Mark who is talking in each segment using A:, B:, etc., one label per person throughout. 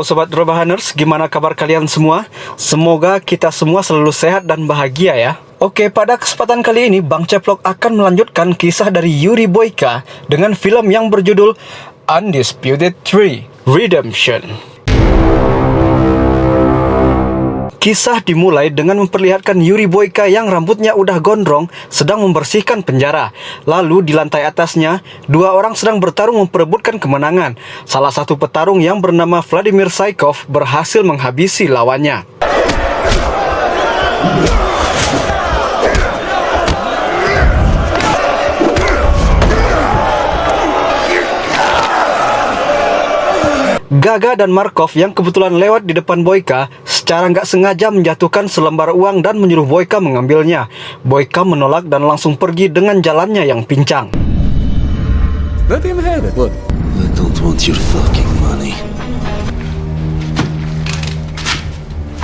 A: Halo Sobat Rebahaners, gimana kabar kalian semua? Semoga kita semua selalu sehat dan bahagia ya. Oke, pada kesempatan kali ini Bang Ceplok akan melanjutkan kisah dari Yuri Boyka dengan film yang berjudul Undisputed 3: Redemption. Kisah dimulai dengan memperlihatkan Yuri Boyka yang rambutnya udah gondrong sedang membersihkan penjara. Lalu di lantai atasnya, dua orang sedang bertarung memperebutkan kemenangan. Salah satu petarung yang bernama Vladimir Saikov berhasil menghabisi lawannya. Gaga dan Markov yang kebetulan lewat di depan Boyka secara nggak sengaja menjatuhkan selembar uang dan menyuruh Boyka mengambilnya. Boyka menolak dan langsung pergi dengan jalannya yang pincang.
B: Let him have it. Look.
C: I don't want your fucking money.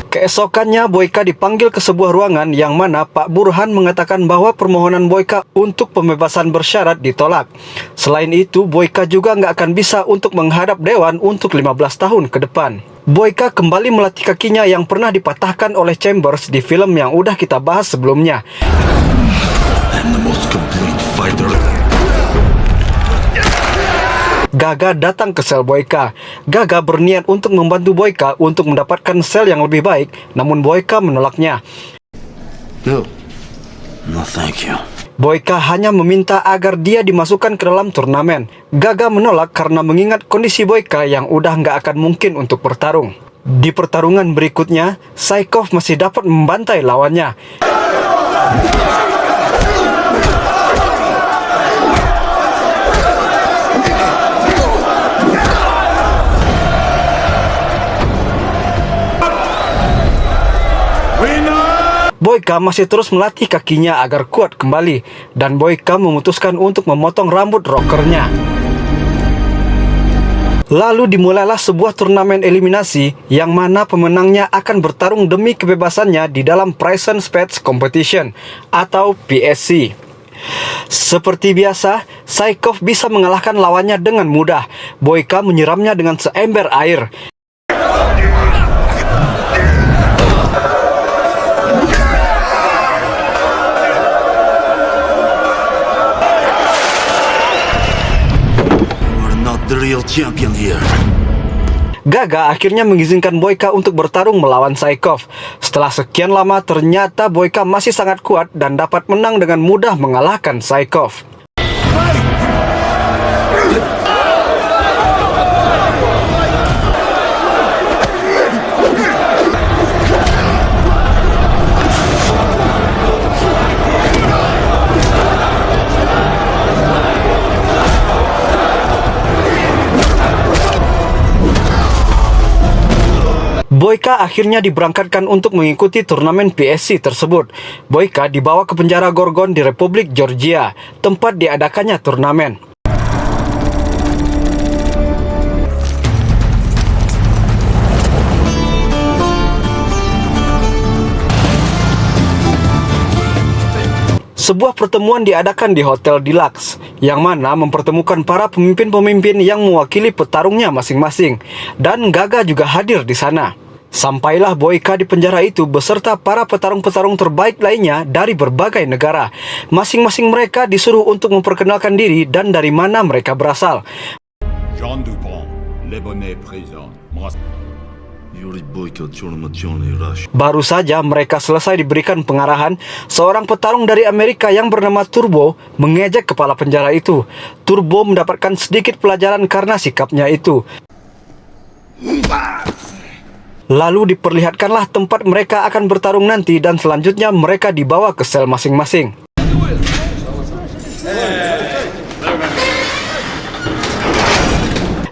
A: Keesokannya Boyka dipanggil ke sebuah ruangan yang mana Pak Burhan mengatakan bahwa permohonan Boyka untuk pembebasan bersyarat ditolak. Selain itu, Boyka juga nggak akan bisa untuk menghadap dewan untuk 15 tahun ke depan. Boyka kembali melatih kakinya yang pernah dipatahkan oleh Chambers di film yang udah kita bahas sebelumnya.
C: I'm the most complete fighter.
A: Gaga datang ke sel Boyka. Gaga berniat untuk membantu Boyka untuk mendapatkan sel yang lebih baik, namun Boyka menolaknya.
C: No. No, thank you.
A: Boyka hanya meminta agar dia dimasukkan ke dalam turnamen. Gaga menolak karena mengingat kondisi Boyka yang udah nggak akan mungkin untuk bertarung. Di pertarungan berikutnya, Saikov masih dapat membantai lawannya. Boyka masih terus melatih kakinya agar kuat kembali, dan Boyka memutuskan untuk memotong rambut rockernya. Lalu dimulailah sebuah turnamen eliminasi yang mana pemenangnya akan bertarung demi kebebasannya di dalam Prison Speech Competition atau PSC. Seperti biasa, Saikov bisa mengalahkan lawannya dengan mudah. Boyka menyiramnya dengan seember air.
C: The real champion here.
A: Gaga akhirnya mengizinkan Boyka untuk bertarung melawan Saikov. Setelah sekian lama, ternyata Boyka masih sangat kuat dan dapat menang dengan mudah mengalahkan Saikov. Boyka akhirnya diberangkatkan untuk mengikuti turnamen PSC tersebut. Boyka dibawa ke penjara Gorgon di Republik Georgia, tempat diadakannya turnamen. Sebuah pertemuan diadakan di Hotel Deluxe, yang mana mempertemukan para pemimpin-pemimpin yang mewakili petarungnya masing-masing, dan Gaga juga hadir di sana. Sampailah Boyka di penjara itu beserta para petarung-petarung terbaik lainnya dari berbagai negara. Masing-masing mereka disuruh untuk memperkenalkan diri dan dari mana mereka berasal.
B: Jean Dupont, Le Bonnet présent.
C: Yuri Boyka Chormatyone Rush.
A: Baru saja mereka selesai diberikan pengarahan, seorang petarung dari Amerika yang bernama Turbo mengejek kepala penjara itu. Turbo mendapatkan sedikit pelajaran karena sikapnya itu. Lalu diperlihatkanlah tempat mereka akan bertarung nanti dan selanjutnya mereka dibawa ke sel masing-masing.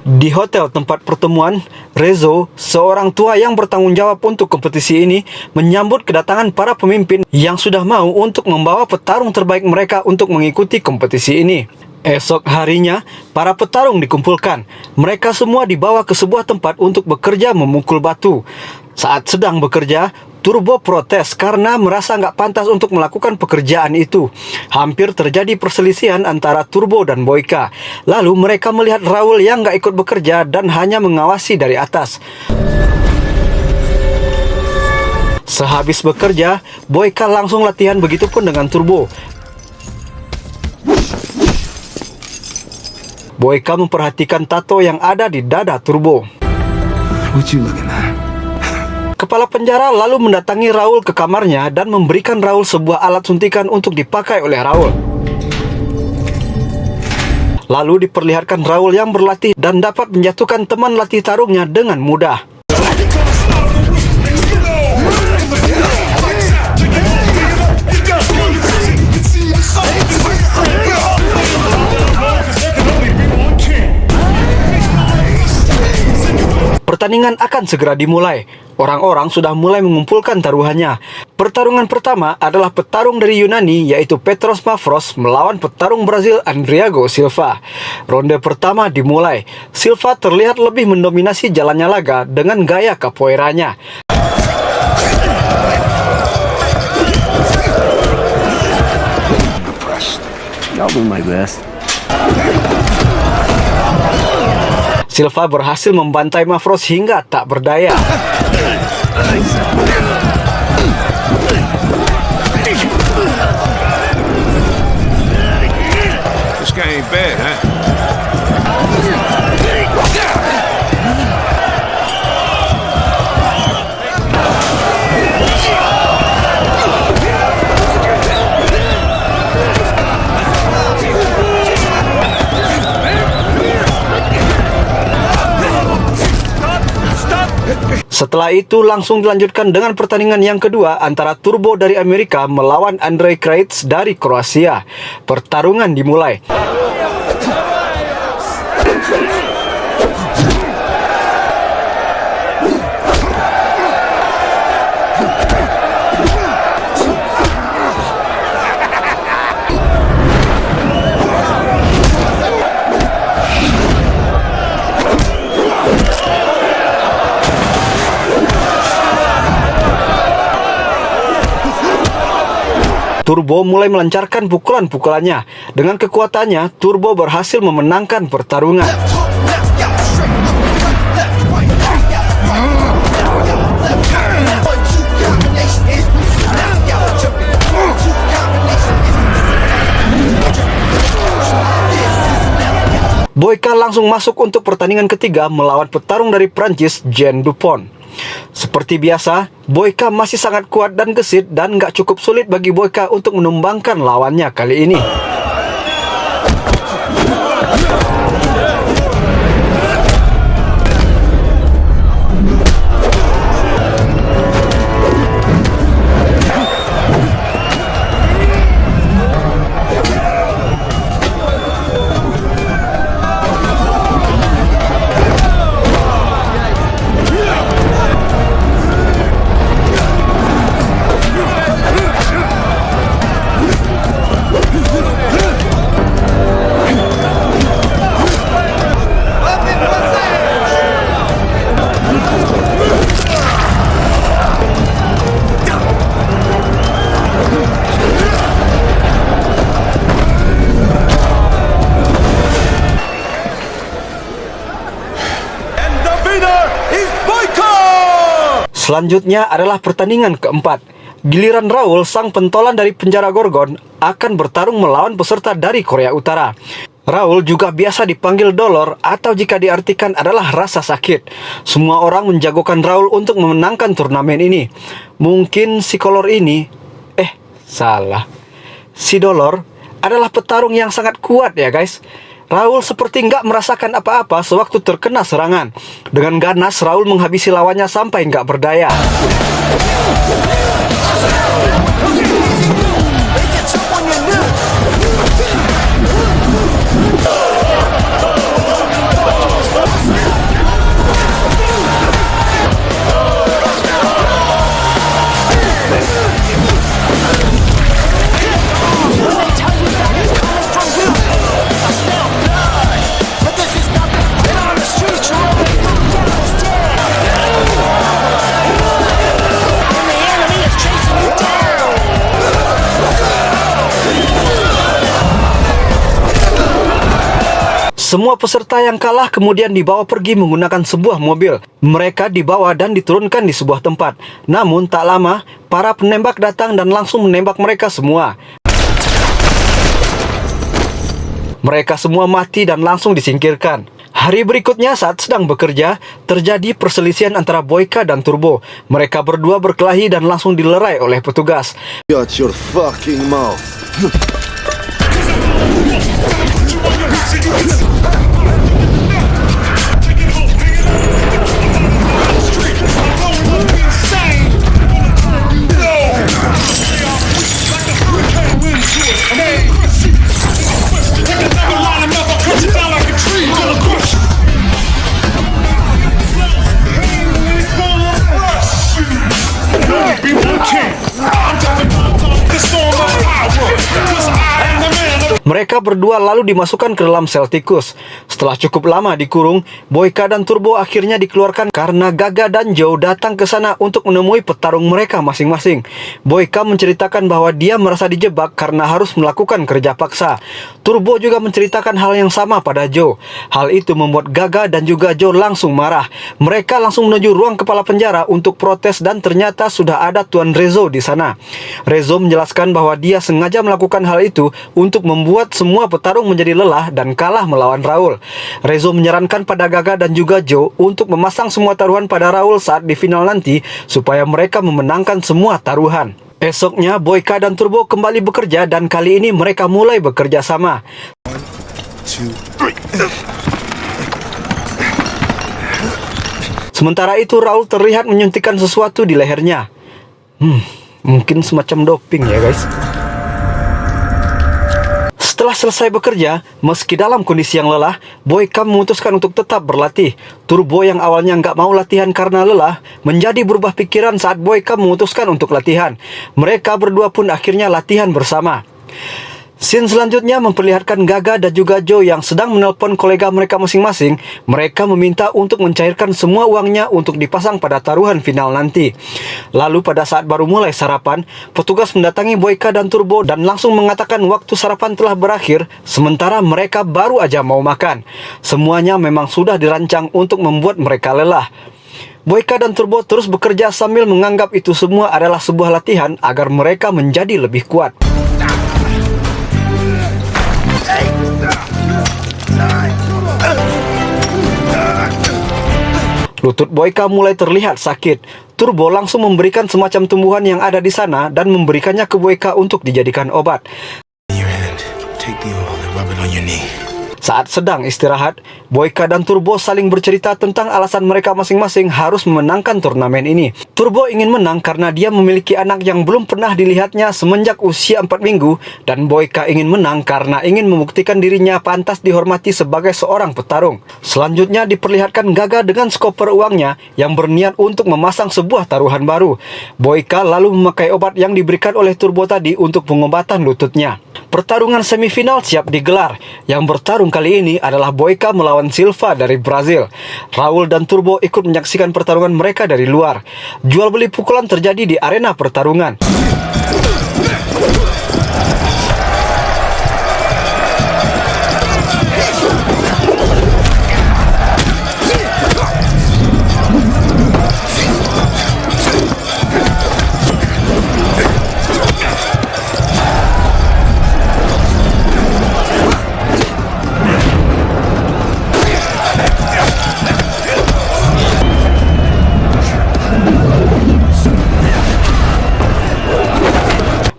A: Di hotel tempat pertemuan, Rezo, seorang tua yang bertanggung jawab untuk kompetisi ini, menyambut kedatangan para pemimpin yang sudah mau untuk membawa petarung terbaik mereka untuk mengikuti kompetisi ini. Esok harinya, para petarung dikumpulkan. Mereka semua dibawa ke sebuah tempat untuk bekerja memukul batu. Saat sedang bekerja, Turbo protes karena merasa nggak pantas untuk melakukan pekerjaan itu. Hampir terjadi perselisihan antara Turbo dan Boyka. Lalu mereka melihat Raul yang nggak ikut bekerja dan hanya mengawasi dari atas. Sehabis bekerja, Boyka langsung latihan, begitupun dengan Turbo. Boyka memperhatikan tato yang ada di dada Turbo.
C: What you looking at?
A: Kepala penjara lalu mendatangi Raul ke kamarnya dan memberikan Raul sebuah alat suntikan untuk dipakai oleh Raul. Lalu diperlihatkan Raul yang berlatih dan dapat menjatuhkan teman latih tarungnya dengan mudah. Pertandingan akan segera dimulai. Orang-orang sudah mulai mengumpulkan taruhannya. Pertarungan pertama adalah petarung dari Yunani, yaitu Petros Mavros melawan petarung Brazil Andriago Silva. Ronde pertama dimulai. Silva terlihat lebih mendominasi jalannya laga dengan gaya capoeiranya.
D: I'll do my best.
A: Silva berhasil membantai Mavros hingga tak berdaya.
B: This guy ain't bad, huh?
A: Setelah itu langsung dilanjutkan dengan pertandingan yang kedua antara Turbo dari Amerika melawan Andrej Krajc dari Kroasia. Pertarungan dimulai. Turbo mulai melancarkan pukulan-pukulannya. Dengan kekuatannya, Turbo berhasil memenangkan pertarungan. Boyka langsung masuk untuk pertandingan ketiga melawan petarung dari Prancis, Jean Dupont. Seperti biasa, Boyka masih sangat kuat dan gesit dan nggak cukup sulit bagi Boyka untuk menumbangkan lawannya kali ini. Selanjutnya adalah pertandingan keempat. Giliran Raul, sang pentolan dari penjara Gorgon, akan bertarung melawan peserta dari Korea Utara. Raul juga biasa dipanggil Dolor atau jika diartikan adalah rasa sakit. Semua orang menjagokan Raul untuk memenangkan turnamen ini. Mungkin si Kolor ini, salah. Si Dolor adalah petarung yang sangat kuat ya guys. Raul seperti nggak merasakan apa-apa sewaktu terkena serangan. Dengan ganas, Raul menghabisi lawannya sampai nggak berdaya. Semua peserta yang kalah kemudian dibawa pergi menggunakan sebuah mobil. Mereka dibawa dan diturunkan di sebuah tempat. Namun tak lama, para penembak datang dan langsung menembak mereka semua. Mereka semua mati dan langsung disingkirkan. Hari berikutnya saat sedang bekerja, terjadi perselisihan antara Boyka dan Turbo. Mereka berdua berkelahi dan langsung dilerai oleh petugas.
C: Shut your fucking mouth.
A: Mereka berdua lalu dimasukkan ke dalam sel tikus. Setelah cukup lama dikurung, Boyka dan Turbo akhirnya dikeluarkan karena Gaga dan Joe datang ke sana untuk menemui petarung mereka masing-masing. Boyka menceritakan bahwa dia merasa dijebak karena harus melakukan kerja paksa. Turbo juga menceritakan hal yang sama pada Joe. Hal itu membuat Gaga dan juga Joe langsung marah. Mereka langsung menuju ruang kepala penjara untuk protes dan ternyata sudah ada Tuan Rezo di sana. Rezo menjelaskan bahwa dia sengaja melakukan hal itu untuk membuat semua petarung menjadi lelah dan kalah melawan Raul. Rezo menyarankan pada Gaga dan juga Joe untuk memasang semua taruhan pada Raul saat di final nanti supaya mereka memenangkan semua taruhan. Esoknya Boyka dan Turbo kembali bekerja dan kali ini mereka mulai bekerja sama. Sementara itu Raul terlihat menyuntikkan sesuatu di lehernya. Mungkin semacam doping ya guys. Setelah selesai bekerja, meski dalam kondisi yang lelah, Boyka memutuskan untuk tetap berlatih. Turbo yang awalnya nggak mau latihan karena lelah, menjadi berubah pikiran saat Boyka memutuskan untuk latihan. Mereka berdua pun akhirnya latihan bersama. Scene selanjutnya memperlihatkan Gaga dan juga Joe yang sedang menelpon kolega mereka masing-masing. Mereka meminta untuk mencairkan semua uangnya untuk dipasang pada taruhan final nanti. Lalu pada saat baru mulai sarapan, petugas mendatangi Boyka dan Turbo dan langsung mengatakan waktu sarapan telah berakhir, sementara mereka baru aja mau makan. Semuanya memang sudah dirancang untuk membuat mereka lelah. Boyka dan Turbo terus bekerja sambil menganggap itu semua adalah sebuah latihan agar mereka menjadi lebih kuat. Lutut Boyka mulai terlihat sakit. Turbo langsung memberikan semacam tumbuhan yang ada di sana dan memberikannya ke Boyka untuk dijadikan obat. Saat sedang istirahat, Boyka dan Turbo saling bercerita tentang alasan mereka masing-masing harus memenangkan turnamen ini. Turbo ingin menang karena dia memiliki anak yang belum pernah dilihatnya semenjak usia 4 minggu, dan Boyka ingin menang karena ingin membuktikan dirinya pantas dihormati sebagai seorang petarung. Selanjutnya diperlihatkan Gaga dengan skoper uangnya yang berniat untuk memasang sebuah taruhan baru. Boyka lalu memakai obat yang diberikan oleh Turbo tadi untuk pengobatan lututnya. Pertarungan semifinal siap digelar. Yang bertarung kali ini adalah Boyka melawan Silva dari Brazil. Raul dan Turbo ikut menyaksikan pertarungan mereka dari luar. Jual beli pukulan terjadi di arena pertarungan.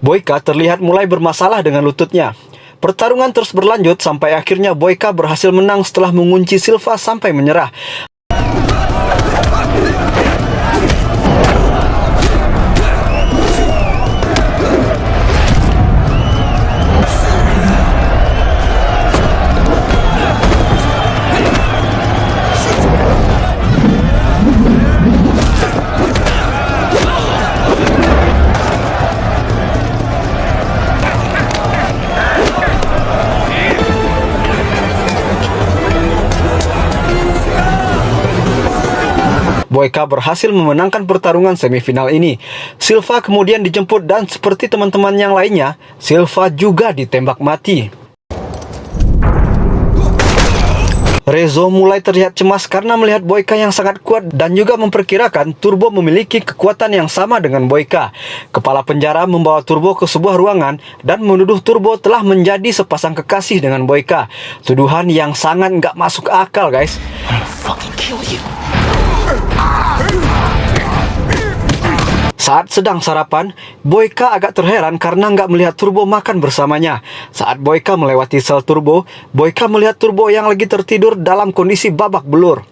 A: Boyka terlihat mulai bermasalah dengan lututnya. Pertarungan terus berlanjut sampai akhirnya Boyka berhasil menang setelah mengunci Silva sampai menyerah. Boyka berhasil memenangkan pertarungan semifinal ini. Silva kemudian dijemput dan seperti teman-teman yang lainnya, Silva juga ditembak mati. Rezo mulai terlihat cemas karena melihat Boyka yang sangat kuat dan juga memperkirakan Turbo memiliki kekuatan yang sama dengan Boyka. Kepala penjara membawa Turbo ke sebuah ruangan dan menuduh Turbo telah menjadi sepasang kekasih dengan Boyka. Tuduhan yang sangat nggak masuk akal, guys. Saat sedang sarapan, Boyka agak terheran karena nggak melihat Turbo makan bersamanya. Saat Boyka melewati sel Turbo, Boyka melihat Turbo yang lagi tertidur dalam kondisi babak belur.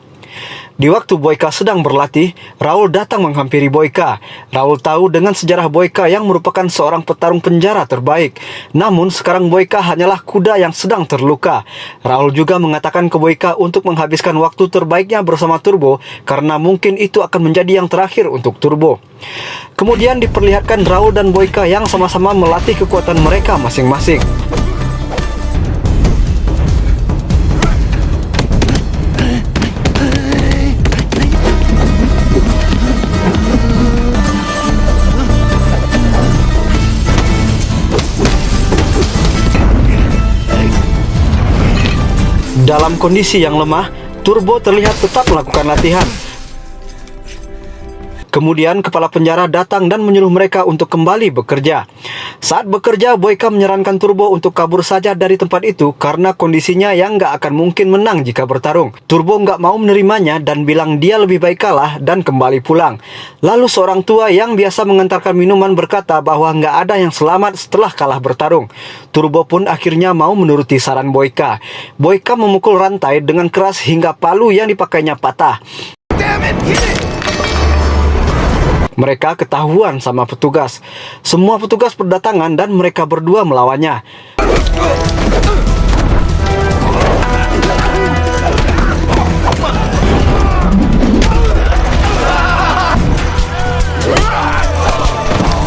A: Di waktu Boyka sedang berlatih, Raul datang menghampiri Boyka. Raul tahu dengan sejarah Boyka yang merupakan seorang petarung penjara terbaik. Namun sekarang Boyka hanyalah kuda yang sedang terluka. Raul juga mengatakan ke Boyka untuk menghabiskan waktu terbaiknya bersama Turbo karena mungkin itu akan menjadi yang terakhir untuk Turbo. Kemudian diperlihatkan Raul dan Boyka yang sama-sama melatih kekuatan mereka masing-masing. Dalam kondisi yang lemah, Turbo terlihat tetap melakukan latihan. Kemudian kepala penjara datang dan menyuruh mereka untuk kembali bekerja. Saat bekerja, Boyka menyarankan Turbo untuk kabur saja dari tempat itu karena kondisinya yang nggak akan mungkin menang jika bertarung. Turbo nggak mau menerimanya dan bilang dia lebih baik kalah dan kembali pulang. Lalu seorang tua yang biasa mengantarkan minuman berkata bahwa nggak ada yang selamat setelah kalah bertarung. Turbo pun akhirnya mau menuruti saran Boyka. Boyka memukul rantai dengan keras hingga palu yang dipakainya patah. Mereka ketahuan sama petugas. Semua petugas berdatangan dan mereka berdua melawannya.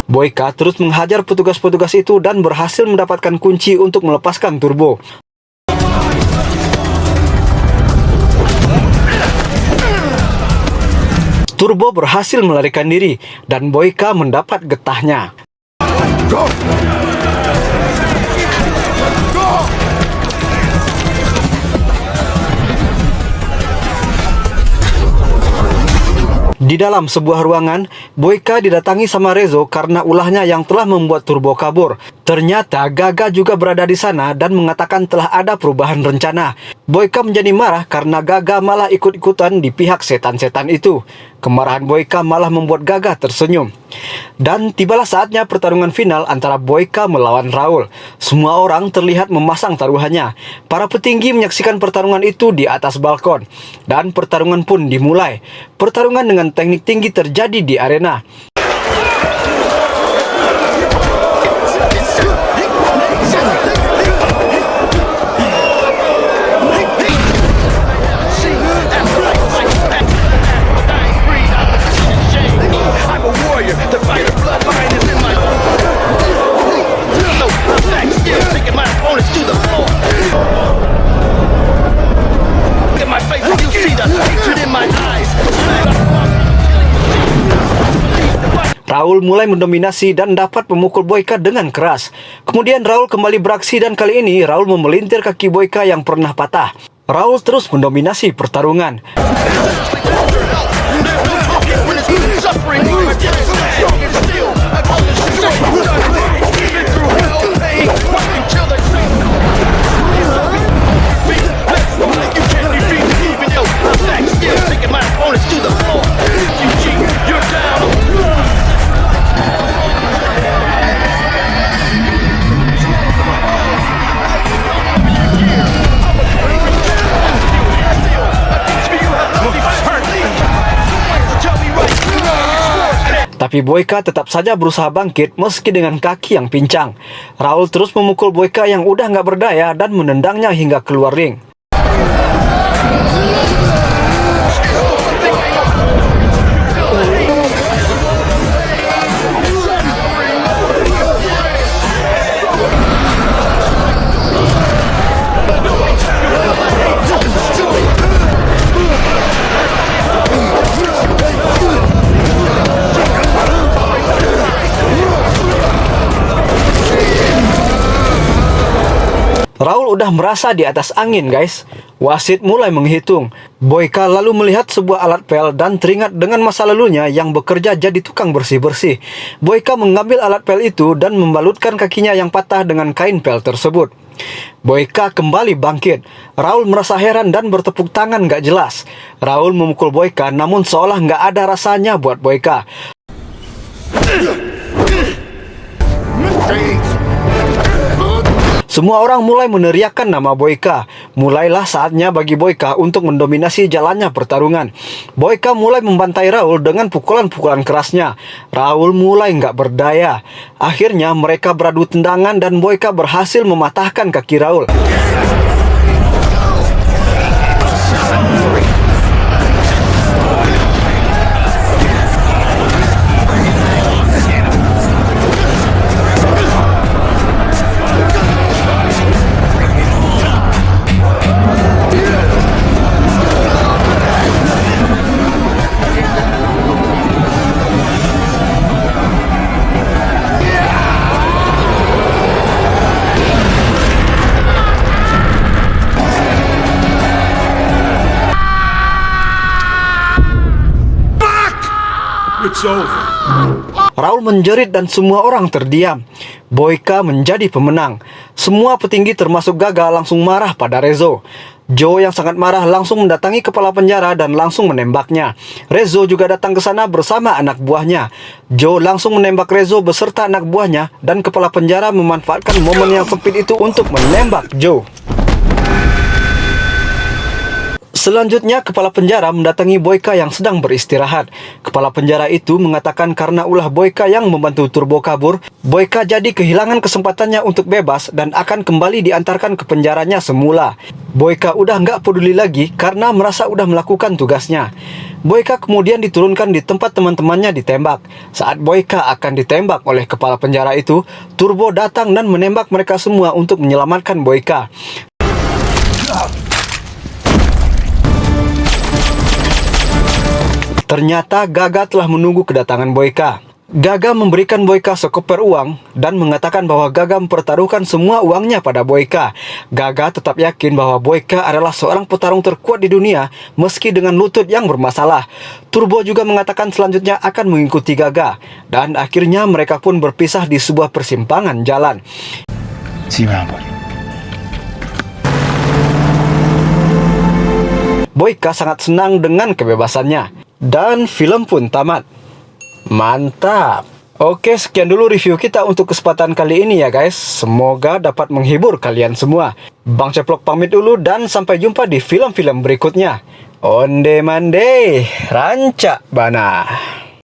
A: Boyka terus menghajar petugas-petugas itu dan berhasil mendapatkan kunci untuk melepaskan Turbo. Turbo berhasil melarikan diri dan Boyka mendapat getahnya. Di dalam sebuah ruangan, Boyka didatangi sama Rezo karena ulahnya yang telah membuat Turbo kabur. Ternyata Gaga juga berada di sana dan mengatakan telah ada perubahan rencana. Boyka menjadi marah karena Gaga malah ikut-ikutan di pihak setan-setan itu. Kemarahan Boyka malah membuat Gaga tersenyum. Dan tibalah saatnya pertarungan final antara Boyka melawan Raul. Semua orang terlihat memasang taruhannya. Para petinggi menyaksikan pertarungan itu di atas balkon. Dan pertarungan pun dimulai. Pertarungan dengan teknik tinggi terjadi di arena. Raul mulai mendominasi dan dapat memukul Boyka dengan keras. Kemudian Raul kembali beraksi dan kali ini Raul memelintir kaki Boyka yang pernah patah. Raul terus mendominasi pertarungan. Tapi Boyka tetap saja berusaha bangkit meski dengan kaki yang pincang. Raul terus memukul Boyka yang udah nggak berdaya dan menendangnya hingga keluar ring. Raul Raul udah merasa di atas angin, guys. Wasit mulai menghitung. Boyka lalu melihat sebuah alat pel dan teringat dengan masa lalunya yang bekerja jadi tukang bersih-bersih. Boyka mengambil alat pel itu dan membalutkan kakinya yang patah dengan kain pel tersebut. Boyka kembali bangkit. Raul merasa heran dan bertepuk tangan gak jelas. Raul memukul Boyka namun seolah gak ada rasanya buat Boyka. Semua orang mulai meneriakkan nama Boyka. Mulailah saatnya bagi Boyka untuk mendominasi jalannya pertarungan. Boyka mulai membantai Raul dengan pukulan-pukulan kerasnya. Raul mulai nggak berdaya. Akhirnya mereka beradu tendangan dan Boyka berhasil mematahkan kaki Raul.
B: It's over.
A: Raul menjerit dan semua orang terdiam. Boyka menjadi pemenang. Semua petinggi termasuk Gaga langsung marah pada Rezo. Joe yang sangat marah langsung mendatangi kepala penjara dan langsung menembaknya. Rezo juga datang ke sana bersama anak buahnya. Joe langsung menembak Rezo beserta anak buahnya dan kepala penjara memanfaatkan momen yang sempit itu untuk menembak Joe. Selanjutnya, kepala penjara mendatangi Boyka yang sedang beristirahat. Kepala penjara itu mengatakan karena ulah Boyka yang membantu Turbo kabur, Boyka jadi kehilangan kesempatannya untuk bebas dan akan kembali diantarkan ke penjaranya semula. Boyka udah nggak peduli lagi karena merasa udah melakukan tugasnya. Boyka kemudian diturunkan di tempat teman-temannya ditembak. Saat Boyka akan ditembak oleh kepala penjara itu, Turbo datang dan menembak mereka semua untuk menyelamatkan Boyka. Ternyata Gaga telah menunggu kedatangan Boyka. Gaga memberikan Boyka sekoper uang dan mengatakan bahwa Gaga mempertaruhkan semua uangnya pada Boyka. Gaga tetap yakin bahwa Boyka adalah seorang petarung terkuat di dunia meski dengan lutut yang bermasalah. Turbo juga mengatakan selanjutnya akan mengikuti Gaga. Dan akhirnya mereka pun berpisah di sebuah persimpangan jalan. Boyka sangat senang dengan kebebasannya. Dan film pun tamat. Mantap. Oke, sekian dulu review kita untuk kesempatan kali ini ya guys. Semoga dapat menghibur kalian semua. Bang Ceplok pamit dulu dan sampai jumpa di film-film berikutnya. Onde mande, rancak bana.